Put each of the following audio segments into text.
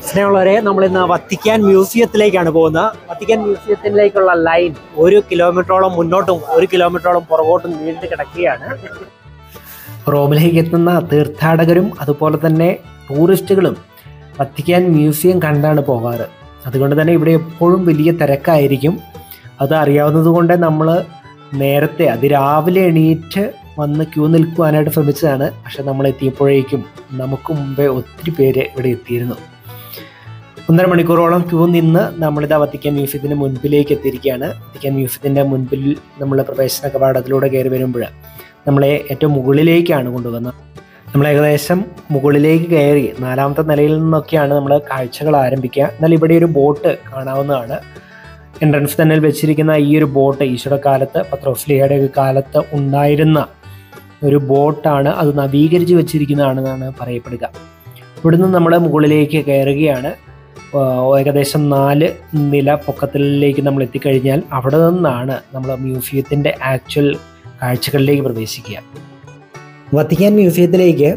സ്നേഹമുള്ളവരെ, നമ്മളിന്ന് വത്തിക്കാൻ മ്യൂസിയത്തിലേക്കാണ് പോകുന്നത്. വത്തിക്കാൻ മ്യൂസിയത്തിലേക്കുള്ള ലൈൻ 1 കിലോമീറ്ററോളം മുന്നോട്ടും 1 കിലോമീറ്ററോളം പുറകോട്ടും നീണ്ടു കിടക്കുകയാണ്. റോമിലേക്ക് എത്തുന്ന തീർത്ഥാടകരും അതുപോലെ തന്നെ ടൂറിസ്റ്റുകളും വത്തിക്കാൻ മ്യൂസിയം കണ്ടാണ് പോകാറ്. അതുകൊണ്ട് തന്നെ ഇവിടെ എപ്പോഴും വലിയ തിരക്കായിരിക്കും. അത് അറിയാവുന്നത് കൊണ്ട് നമ്മൾ നേരത്തെ അതിരാവിലെ എണീറ്റ് വന്ന് ക്യൂ നിൽക്കുവാനായിട്ട് ശ്രമിച്ചതാണ്. പക്ഷെ നമ്മൾ എത്തിയപ്പോഴേക്കും നമുക്ക് മുമ്പേ ഒത്തിരി പേര് ഇവിടെ എത്തിയിരുന്നു. 1.5 മണിക്കൂറോളം ക്യൂ നിന്ന് നമ്മളിതാ വത്തിക്കാൻ മ്യൂസിയത്തിൻ്റെ മുൻപിലേക്ക് എത്തിയിരിക്കുകയാണ്. വത്തിക്കാൻ മ്യൂസിയത്തിൻ്റെ മുൻപിൽ നമ്മൾ പ്രവേശന കവാടത്തിലൂടെ കയറി വരുമ്പോൾ നമ്മളെ ഏറ്റവും മുകളിലേക്കാണ് കൊണ്ടുവന്നത്. നമ്മൾ ഏകദേശം മുകളിലേക്ക് കയറി 4ാമത്തെ നിലയിൽ നിന്നൊക്കെയാണ് നമ്മൾ കാഴ്ചകൾ ആരംഭിക്കുക. എന്നാൽ ഇവിടെ ഒരു ബോട്ട് കാണാവുന്നതാണ്. എൻട്രൻസ് തന്നെ വെച്ചിരിക്കുന്ന ഈ ഒരു ബോട്ട് ഈശോയുടെ കാലത്ത്, പത്രോസ്ലീഹയുടെ കാലത്ത് ഉണ്ടായിരുന്ന ഒരു ബോട്ടാണ്. അത് നവീകരിച്ച് വെച്ചിരിക്കുന്നതാണെന്നാണ് പറയപ്പെടുക. ഇവിടുന്ന് നമ്മൾ മുകളിലേക്ക് കയറുകയാണ്. ഏകദേശം 4 നില പൊക്കത്തിലേക്ക് നമ്മൾ എത്തിക്കഴിഞ്ഞാൽ അവിടെ നിന്നാണ് നമ്മൾ മ്യൂസിയത്തിൻ്റെ ആക്ച്വൽ കാഴ്ചകളിലേക്ക് പ്രവേശിക്കുക. വത്തിക്കാൻ മ്യൂസിയത്തിലേക്ക്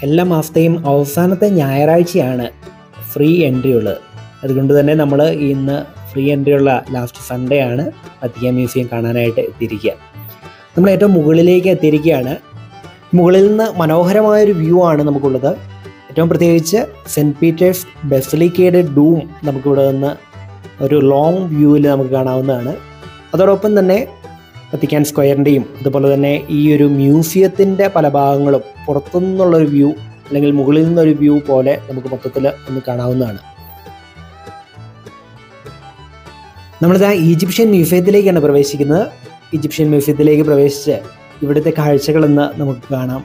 എല്ലാ മാസത്തെയും അവസാനത്തെ ഞായറാഴ്ചയാണ് ഫ്രീ എൻട്രി ഉള്ളത്. അതുകൊണ്ട് തന്നെ നമ്മൾ ഇന്ന് ഫ്രീ എൻട്രി ഉള്ള ലാസ്റ്റ് സൺഡേ ആണ് വത്തിക്കാൻ മ്യൂസിയം കാണാനായിട്ട് എത്തിയിരിക്കുക. നമ്മൾ ഏറ്റവും മുകളിലേക്ക് എത്തിയിരിക്കുകയാണ്. മുകളിൽ നിന്ന് മനോഹരമായൊരു വ്യൂ ആണ് നമുക്കുള്ളത്. ഏറ്റവും പ്രത്യേകിച്ച് സെൻറ്റ് പീറ്റേഴ്സ് ബസിലിക്കയുടെ ഡൂം നമുക്കിവിടെ നിന്ന് ഒരു ലോങ് വ്യൂവിൽ നമുക്ക് കാണാവുന്നതാണ്. അതോടൊപ്പം തന്നെ വത്തിക്കാൻ സ്ക്വയറിൻ്റെയും അതുപോലെ തന്നെ ഈ ഒരു മ്യൂസിയത്തിൻ്റെ പല ഭാഗങ്ങളും പുറത്തുനിന്നുള്ളൊരു വ്യൂ അല്ലെങ്കിൽ മുകളിൽ നിന്നൊരു വ്യൂ പോലെ നമുക്ക് മൊത്തത്തിൽ ഒന്ന് കാണാവുന്നതാണ്. നമ്മളിതാ ഈജിപ്ഷ്യൻ മ്യൂസിയത്തിലേക്കാണ് പ്രവേശിക്കുന്നത്. ഈജിപ്ഷ്യൻ മ്യൂസിയത്തിലേക്ക് പ്രവേശിച്ച് ഇവിടുത്തെ കാഴ്ചകളെന്ന് നമുക്ക് കാണാം.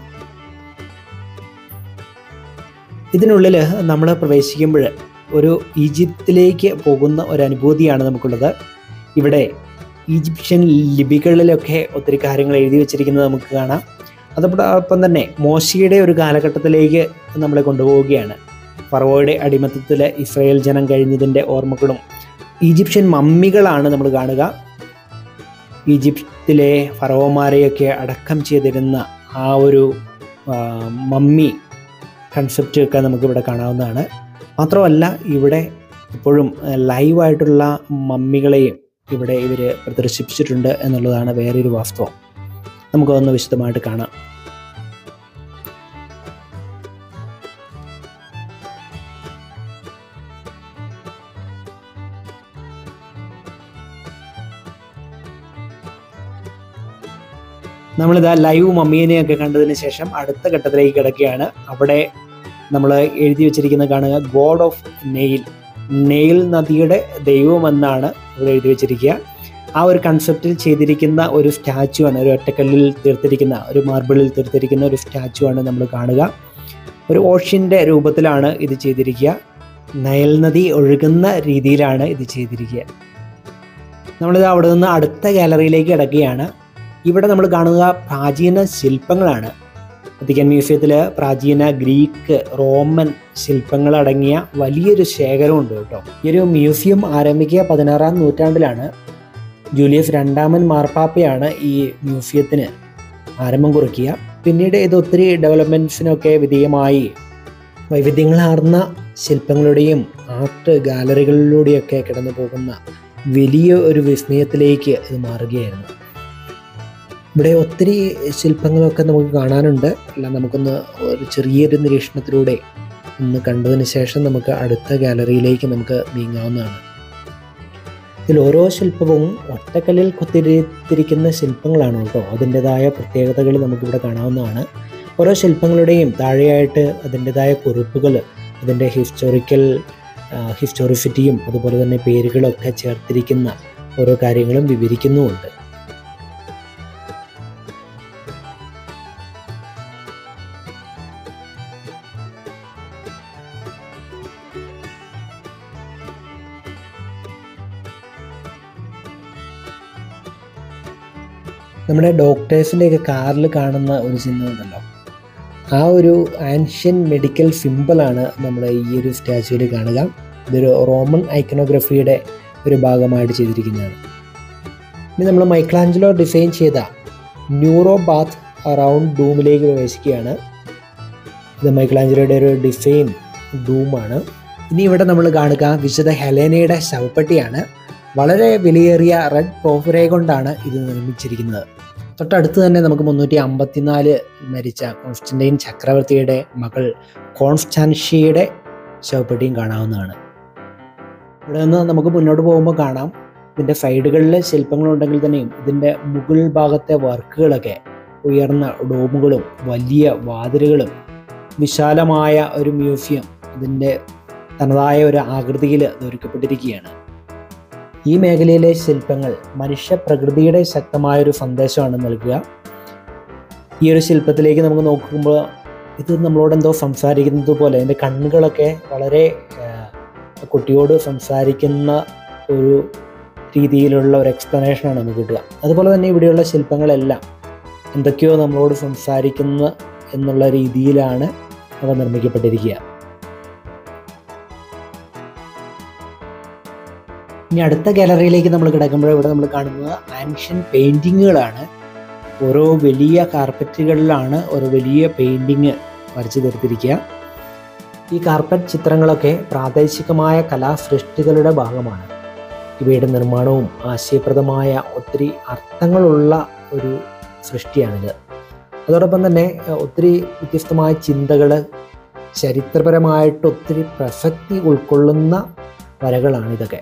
ഇതിനുള്ളിൽ നമ്മൾ പ്രവേശിക്കുമ്പോൾ ഒരു ഈജിപ്തിലേക്ക് പോകുന്ന ഒരു അനുഭൂതിയാണ് നമുക്കുള്ളത്. ഇവിടെ ഈജിപ്ഷ്യൻ ലിപികളിലൊക്കെ ഒത്തിരി കാര്യങ്ങൾ എഴുതി വച്ചിരിക്കുന്നത് നമുക്ക് കാണാം. അതോടൊപ്പം തന്നെ മോശയുടെ ഒരു കാലഘട്ടത്തിലേക്ക് നമ്മളെ കൊണ്ടുപോവുകയാണ്. ഫറവോയുടെ അടിമത്തത്തിൽ ഇസ്രായേൽ ജനം കഴിഞ്ഞതിൻ്റെ ഓർമ്മകളും ഈജിപ്ഷ്യൻ മമ്മികളാണ് നമ്മൾ കാണുക. ഈജിപ്തിലെ ഫറവോമാരെയൊക്കെ അടക്കം ചെയ്തിരുന്ന ആ ഒരു മമ്മി കൺസെപ്റ്റ് ഒക്കെ നമുക്കിവിടെ കാണാവുന്നതാണ്. മാത്രമല്ല ഇവിടെ ഇപ്പോഴും ലൈവായിട്ടുള്ള മമ്മികളെയും ഇവിടെ ഇവർ പ്രദർശിപ്പിച്ചിട്ടുണ്ട് എന്നുള്ളതാണ് വേറൊരു വാസ്തവം. നമുക്കതൊന്ന് വിശദമായിട്ട് കാണാം. നമ്മളിതാ ലൈവ് മമ്മീനെയൊക്കെ കണ്ടതിന് ശേഷം അടുത്ത ഘട്ടത്തിലേക്ക് കിടക്കുകയാണ്. അവിടെ നമ്മൾ എഴുതി വെച്ചിരിക്കുന്നത് കാണുക, ഗോഡ് ഓഫ് നെയിൽ, നെയിൽ നദിയുടെ ദൈവമെന്നാണ് ഇവിടെ എഴുതി വെച്ചിരിക്കുക. ആ ഒരു കൺസെപ്റ്റിൽ ചെയ്തിരിക്കുന്ന ഒരു സ്റ്റാച്ചു ആണ്, ഒരു ഒറ്റക്കല്ലിൽ തീർത്തിരിക്കുന്ന, ഒരു മാർബിളിൽ തീർത്തിരിക്കുന്ന ഒരു സ്റ്റാച്ചു ആണ് നമ്മൾ കാണുക. ഒരു ഓഷ്യൻ്റെ രൂപത്തിലാണ് ഇത് ചെയ്തിരിക്കുക. നൈൽ നദി ഒഴുകുന്ന രീതിയിലാണ് ഇത് ചെയ്തിരിക്കുക. നമ്മളിത് അവിടെ നിന്ന് അടുത്ത ഗാലറിയിലേക്ക് കിടക്കുകയാണ്. ഇവിടെ നമ്മൾ കാണുക പ്രാചീന ശില്പങ്ങളാണ്. വത്തിക്കാൻ മ്യൂസിയത്തിൽ പ്രാചീന ഗ്രീക്ക്, റോമൻ ശില്പങ്ങളടങ്ങിയ വലിയൊരു ശേഖരമുണ്ട് കേട്ടോ. ഈ ഒരു മ്യൂസിയം ആരംഭിക്കുക 16-ാം നൂറ്റാണ്ടിലാണ്. ജൂലിയസ് 2ാമൻ മാർപ്പാപ്പയാണ് ഈ മ്യൂസിയത്തിന് ആരംഭം കുറിക്കുക. പിന്നീട് ഇത് ഒത്തിരി ഡെവലപ്മെൻറ്റ്സിനൊക്കെ വിധേയമായി വൈവിധ്യങ്ങളാർന്ന ശില്പങ്ങളുടെയും ആർട്ട് ഗാലറികളിലൂടെയൊക്കെ കടന്നു പോകുന്ന വലിയ ഒരു വിസ്മയത്തിലേക്ക് ഇത് മാറുകയായിരുന്നു. ഇവിടെ ഒത്തിരി ശില്പങ്ങളൊക്കെ നമുക്ക് കാണാനുണ്ട്. എല്ലാം നമുക്കൊന്ന് ഒരു ചെറിയൊരു നിരീക്ഷണത്തിലൂടെ ഒന്ന് കണ്ടതിന് ശേഷം നമുക്ക് അടുത്ത ഗാലറിയിലേക്ക് നമുക്ക് നീങ്ങാവുന്നതാണ്. ഇതിൽ ഓരോ ശില്പവും ഒറ്റക്കല്ലിൽ കൊത്തിരിക്കുന്ന ശില്പങ്ങളാണ് കേട്ടോ. അതിൻ്റെതായ പ്രത്യേകതകൾ നമുക്കിവിടെ കാണാവുന്നതാണ്. ഓരോ ശില്പങ്ങളുടെയും താഴെയായിട്ട് അതിൻ്റെതായ കുറിപ്പുകൾ, അതിൻ്റെ ഹിസ്റ്റോറിസിറ്റിയും അതുപോലെ തന്നെ പേരുകളൊക്കെ ചേർത്തിരിക്കുന്ന ഓരോ കാര്യങ്ങളും വിവരിക്കുന്നുമുണ്ട്. നമ്മുടെ ഡോക്ടേഴ്സിൻ്റെയൊക്കെ കാറിൽ കാണുന്ന ഒരു ചിഹ്നമുണ്ടല്ലോ, ആ ഒരു ആൻഷ്യൻ മെഡിക്കൽ സിമ്പിളാണ് നമ്മൾ ഈ ഒരു സ്റ്റാച്യുവിൽ കാണുക. ഇതൊരു റോമൻ ഐക്കണോഗ്രഫിയുടെ ഒരു ഭാഗമായിട്ട് ചെയ്തിരിക്കുന്നതാണ്. ഇനി നമ്മൾ മൈക്കലാഞ്ചലോ ഡിസൈൻ ചെയ്ത ന്യൂറോ ബാത്ത് റൗണ്ട് ഡൂമിലേക്ക് പ്രവേശിക്കുകയാണ്. ഇത് മൈക്കലാഞ്ചലോയുടെ ഒരു ഡിസൈൻ ഡൂമാണ്. ഇനി ഇവിടെ നമ്മൾ കാണുക വിശുദ്ധ ഹെലേനയുടെ ശവപ്പെട്ടിയാണ്. വളരെ വിലയേറിയ റെഡ് പോർഫിറൈ കൊണ്ടാണ് ഇത് നിർമ്മിച്ചിരിക്കുന്നത്. തൊട്ടടുത്ത് തന്നെ നമുക്ക് 354 മരിച്ച കോൺസ്റ്റന്റൈൻ ചക്രവർത്തിയുടെ മകൾ കോൺസ്റ്റാൻഷ്യയുടെ ശവപ്പെട്ടിയും കാണാവുന്നതാണ്. ഇവിടെ നിന്ന് നമുക്ക് മുന്നോട്ട് പോകുമ്പോൾ കാണാം ഇതിൻ്റെ സൈഡുകളിൽ ശില്പങ്ങളുണ്ടെങ്കിൽ തന്നെയും ഇതിൻ്റെ മുകൾ ഭാഗത്തെ വർക്കുകളൊക്കെ ഉയർന്ന ഡോമുകളും വലിയ വാതിലുകളും വിശാലമായ ഒരു മ്യൂസിയം ഇതിൻ്റെ തനതായ ഒരു ആകൃതിയിൽ ഒരുക്കപ്പെട്ടിരിക്കുകയാണ്. ഈ മേഖലയിലെ ശില്പങ്ങൾ മനുഷ്യ പ്രകൃതിയുടെ ശക്തമായൊരു സന്ദേശമാണ് നൽകുക. ഈ ഒരു ശില്പത്തിലേക്ക് നമുക്ക് നോക്കുമ്പോൾ ഇത് നമ്മളോട് എന്തോ സംസാരിക്കുന്നത് പോലെ അതിൻ്റെ കണ്ണുകളൊക്കെ വളരെ കുട്ടിയോട് സംസാരിക്കുന്ന ഒരു രീതിയിലുള്ള ഒരു എക്സ്പ്ലനേഷനാണ് നമുക്ക് കിട്ടുക. അതുപോലെ തന്നെ ഇവിടെയുള്ള ശില്പങ്ങളെല്ലാം എന്തൊക്കെയോ നമ്മളോട് സംസാരിക്കുന്ന എന്നുള്ള രീതിയിലാണ് അവ നിർമ്മിക്കപ്പെട്ടിരിക്കുക. ഇനി അടുത്ത ഗാലറിയിലേക്ക് നമ്മൾ കിടക്കുമ്പോൾ ഇവിടെ നമ്മൾ കാണുന്നത് ആൻഷ്യൻ പെയിൻറ്റിങ്ങുകളാണ്. ഓരോ വലിയ കാർപ്പറ്റുകളിലാണ് ഓരോ വലിയ പെയിൻറ്റിങ് വരച്ചു തീർത്തിരിക്കുക. ഈ കാർപ്പറ്റ് ചിത്രങ്ങളൊക്കെ പ്രാദേശികമായ കലാസൃഷ്ടികളുടെ ഭാഗമാണ്. ഇവയുടെ നിർമ്മാണവും ആശയപ്രദമായ ഒത്തിരി അർത്ഥങ്ങളുള്ള ഒരു സൃഷ്ടിയാണിത്. അതോടൊപ്പം തന്നെ ഒത്തിരി വ്യത്യസ്തമായ ചിന്തകൾ, ചരിത്രപരമായിട്ട് ഒത്തിരി പ്രസക്തി ഉൾക്കൊള്ളുന്ന വരകളാണിതൊക്കെ.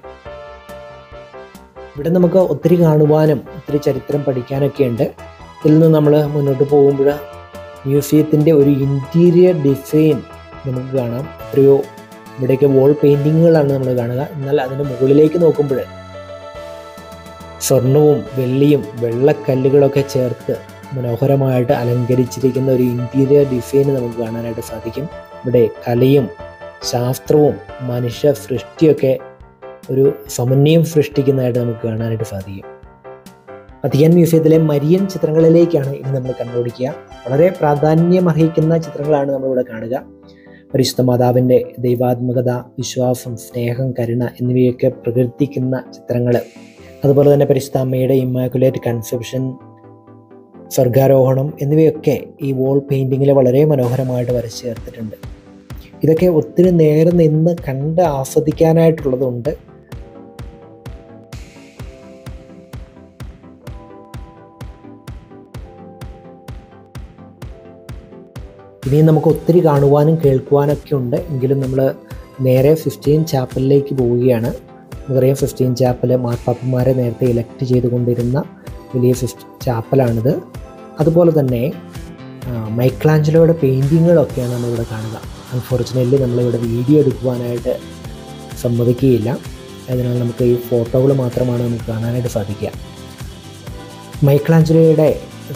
ഇവിടെ നമുക്ക് ഒത്തിരി കാണുവാനും ഒത്തിരി ചരിത്രം പഠിക്കാനൊക്കെ ഉണ്ട്. ഇതിൽ നിന്ന് നമ്മൾ മുന്നോട്ട് പോകുമ്പോൾ മ്യൂസിയത്തിൻ്റെ ഒരു ഇൻറ്റീരിയർ ഡിസൈൻ നമുക്ക് കാണാം. എത്രയോ ഇവിടെയൊക്കെ വോൾ പെയിൻറ്റിങ്ങുകളാണ് നമ്മൾ കാണുക. എന്നാൽ അതിൻ്റെ മുകളിലേക്ക് നോക്കുമ്പോൾ സ്വർണവും വെള്ളിയും വെള്ളക്കല്ലുകളൊക്കെ ചേർത്ത് മനോഹരമായിട്ട് അലങ്കരിച്ചിരിക്കുന്ന ഒരു ഇൻറ്റീരിയർ ഡിസൈൻ നമുക്ക് കാണാനായിട്ട് സാധിക്കും. ഇവിടെ കലയും ശാസ്ത്രവും മനുഷ്യ സൃഷ്ടിയൊക്കെ ഒരു സമന്വയം സൃഷ്ടിക്കുന്നതായിട്ട് നമുക്ക് കാണാനായിട്ട് സാധിക്കും. വത്തിക്കാൻ മ്യൂസിയത്തിലെ മരിയൻ ചിത്രങ്ങളിലേക്കാണ് ഇനി നമ്മൾ കണ്ടുപിടിക്കുക. വളരെ പ്രാധാന്യമർഹിക്കുന്ന ചിത്രങ്ങളാണ് നമ്മളിവിടെ കാണുക. പരിശുദ്ധ മാതാവിൻ്റെ ദൈവാത്മകത, വിശ്വാസം, സ്നേഹം, കരുണ എന്നിവയൊക്കെ പ്രകീർത്തിക്കുന്ന ചിത്രങ്ങൾ. അതുപോലെ തന്നെ പരിശുദ്ധ അമ്മയുടെ ഇമ്മാക്കുലേറ്റ് കൺസെപ്ഷൻ, സ്വർഗാരോഹണം എന്നിവയൊക്കെ ഈ വോൾ പെയിൻറ്റിങ്ങിൽ വളരെ മനോഹരമായിട്ട് വരച്ചു ചേർത്തിട്ടുണ്ട്. ഇതൊക്കെ ഒത്തിരി നേരം നിന്ന് കണ്ട് ആസ്വദിക്കാനായിട്ടുള്ളതുണ്ട്. ഇനിയും നമുക്ക് ഒത്തിരി കാണുവാനും കേൾക്കുവാനൊക്കെ ഉണ്ട്. എങ്കിലും നമ്മൾ നേരെ സിസ്റ്റൈൻ ചാപ്പലിലേക്ക് പോവുകയാണ്. നമുക്കറിയാം സിസ്റ്റൈൻ ചാപ്പൽ മാർപ്പാപ്പന്മാരെ നേരത്തെ ഇലക്ട് ചെയ്തുകൊണ്ടിരുന്ന വലിയ ചാപ്പലാണിത്. അതുപോലെ തന്നെ മൈക്കലാഞ്ചലോയുടെ പെയിൻറ്റിങ്ങുകളൊക്കെയാണ് നമ്മളിവിടെ കാണുക. അൺഫോർച്ചുനേറ്റ്ലി നമ്മളിവിടെ വീഡിയോ എടുക്കുവാനായിട്ട് സമ്മതിക്കുകയില്ല. അതിനാൽ നമുക്ക് ഈ ഫോട്ടോകൾ മാത്രമാണ് നമുക്ക് കാണാനായിട്ട് സാധിക്കുക. മൈക്കലാഞ്ചലോയുടെ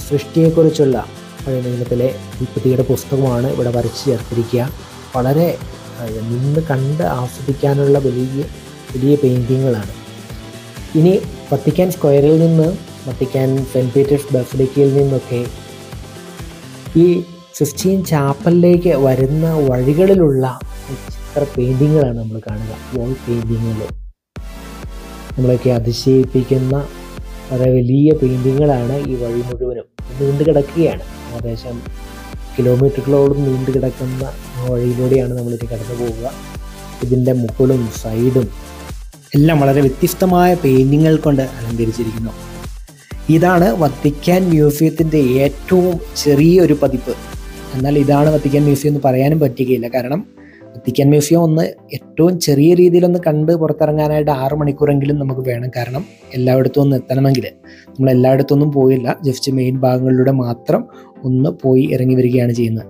സൃഷ്ടിയെക്കുറിച്ചുള്ള പഴയ നിയമത്തിലെ ഉൽപ്പത്തിയുടെ പുസ്തകമാണ് ഇവിടെ വരച്ചു ചേർത്തിരിക്കുക. വളരെ നിന്ന് കണ്ട് ആസ്വദിക്കാനുള്ള വലിയ പെയിൻറ്റിങ്ങുകളാണ്. ഇനി വത്തിക്കാൻ സ്ക്വയറിൽ നിന്ന്, വത്തിക്കാൻ സെൻറ്റ് പീറ്റേഴ്സ് ബസിലിക്കയിൽ നിന്നൊക്കെ ഈ സിസ്റ്റൈൻ ചാപ്പലിലേക്ക് വരുന്ന വഴികളിലുള്ള ചിത്ര പെയിൻറ്റിങ്ങുകളാണ് നമ്മൾ കാണുക. വോൾ പെയിൻറ്റിങ്ങുകൾ നമ്മളൊക്കെ അതിശയിപ്പിക്കുന്ന വളരെ വലിയ പെയിൻറ്റിങ്ങുകളാണ് ഈ വഴി മുഴുവനും നീണ്ടു കിടക്കുകയാണ്. ഏകദേശം കിലോമീറ്ററുകളോളം നീണ്ടു കിടക്കുന്ന വഴിയിലൂടെയാണ് നമ്മളിത് കടന്നു പോവുക. ഇതിൻ്റെ മുകളും സൈഡും എല്ലാം വളരെ വ്യത്യസ്തമായ പെയിൻറ്റിങ്ങുകൾ കൊണ്ട് അലങ്കരിച്ചിരിക്കുന്നു. ഇതാണ് വത്തിക്കാൻ മ്യൂസിയത്തിൻ്റെ ഏറ്റവും ചെറിയൊരു പതിപ്പ്. എന്നാൽ ഇതാണ് വത്തിക്കാൻ മ്യൂസിയം എന്ന് പറയാനും പറ്റുകയില്ല. കാരണം വത്തിക്കാൻ മ്യൂസിയം ഏറ്റവും ചെറിയ രീതിയിലൊന്ന് കണ്ട് പുറത്തിറങ്ങാനായിട്ട് 6 മണിക്കൂറെങ്കിലും നമുക്ക് വേണം. കാരണം എല്ലായിടത്തും ഒന്ന് എത്തണമെങ്കിൽ നമ്മൾ എല്ലായിടത്തൊന്നും പോയില്ല, ജസ്റ്റ് മെയിൻ ഭാഗങ്ങളിലൂടെ മാത്രം ഒന്ന് പോയി ഇറങ്ങി വരികയാണ് ചെയ്യുന്നത്.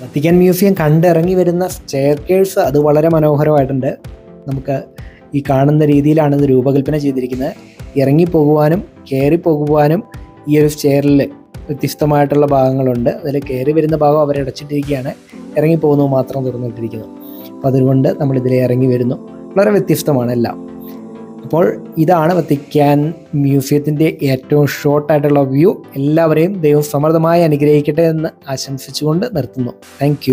വത്തിക്കാൻ മ്യൂസിയം കണ്ടിറങ്ങി വരുന്ന സ്റ്റെയർകേഴ്സ് അത് വളരെ മനോഹരമായിട്ടുണ്ട്. നമുക്ക് ഈ കാണുന്ന രീതിയിലാണ് ഇത് രൂപകൽപ്പന ചെയ്തിരിക്കുന്നത്. ഇറങ്ങിപ്പോകുവാനും കയറിപ്പോകുവാനും ഈ ഒരു സ്റ്റെയറിൽ വ്യത്യസ്തമായിട്ടുള്ള ഭാഗങ്ങളുണ്ട്. അതിൽ കയറി വരുന്ന ഭാഗം അവരടച്ചിട്ടിരിക്കുകയാണ്, ഇറങ്ങിപ്പോകുന്നത് മാത്രം തുറന്നിട്ടിരിക്കുന്നു. അപ്പോൾ അതുകൊണ്ട് നമ്മളിതിൽ ഇറങ്ങി വരുന്നു. വളരെ വ്യത്യസ്തമാണ് എല്ലാം. അപ്പോൾ ഇതാണ് വത്തിക്കാൻ മ്യൂസിയത്തിൻ്റെ ഏറ്റവും ഷോർട്ടായിട്ടുള്ള വ്യൂ. എല്ലാവരെയും ദൈവം സമൃദ്ധമായി അനുഗ്രഹിക്കട്ടെ എന്ന് ആശംസിച്ചുകൊണ്ട് നിർത്തുന്നു. താങ്ക്